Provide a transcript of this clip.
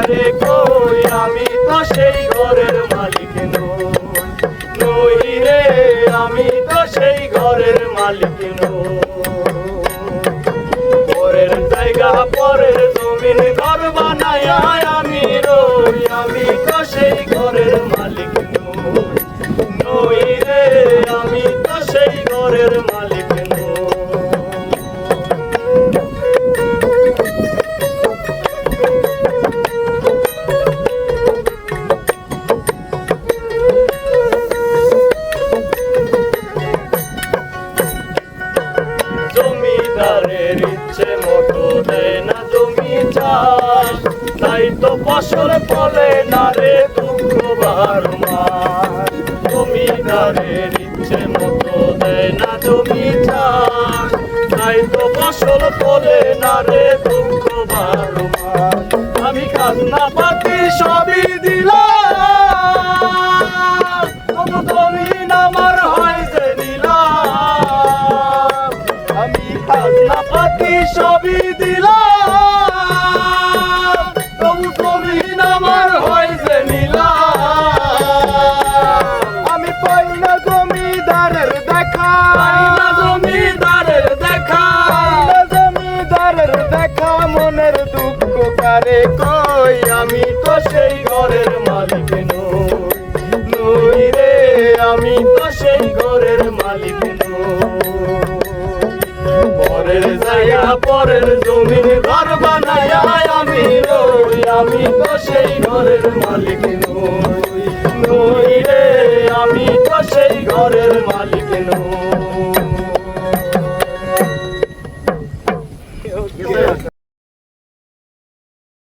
কারে কই আমি তো সেই ঘরের মালিক নই রে, আমি তো সেই ঘরের মালিক নই। পরের জায়গা পরের জমিন ঘর বানায়া আমি রই, আমি তো সেই ঘরের মালিক নই রে, আমি তো সেই ঘরের মালিক নই। জমিদারের ইচ্ছে মতো দেয় না জমি চাষ, তাই তো ফসল ফলে না রে দুঃখ বারো মাস। জমিদারের ইচ্ছে মতো দেয় না জমি চাষ, তাই তো ফসল ফলে না রে দুঃখ বারো মাস। আমি খাজনা পাতি সবই দিলাম, তবু জমিন আমার হয় যে নিলাম। আমি খাজনা পাতি সবই দিলাম, তবু জমিন আমার হয় যে নিলাম। আমি পাই না জমিদারের দেখা, পাই না জমিদারের দেখা, পাই না জমিদারের দেখা, মনের দুঃখ কারে কই আমি তো সেই ঘরের মালিক নই রে, আমি তো সেই ঘরের মালিক নই। পরের জায়গা পরের জমিন ঘর বানায়া আমি রই, আমি তো সেই ঘরের মালিক।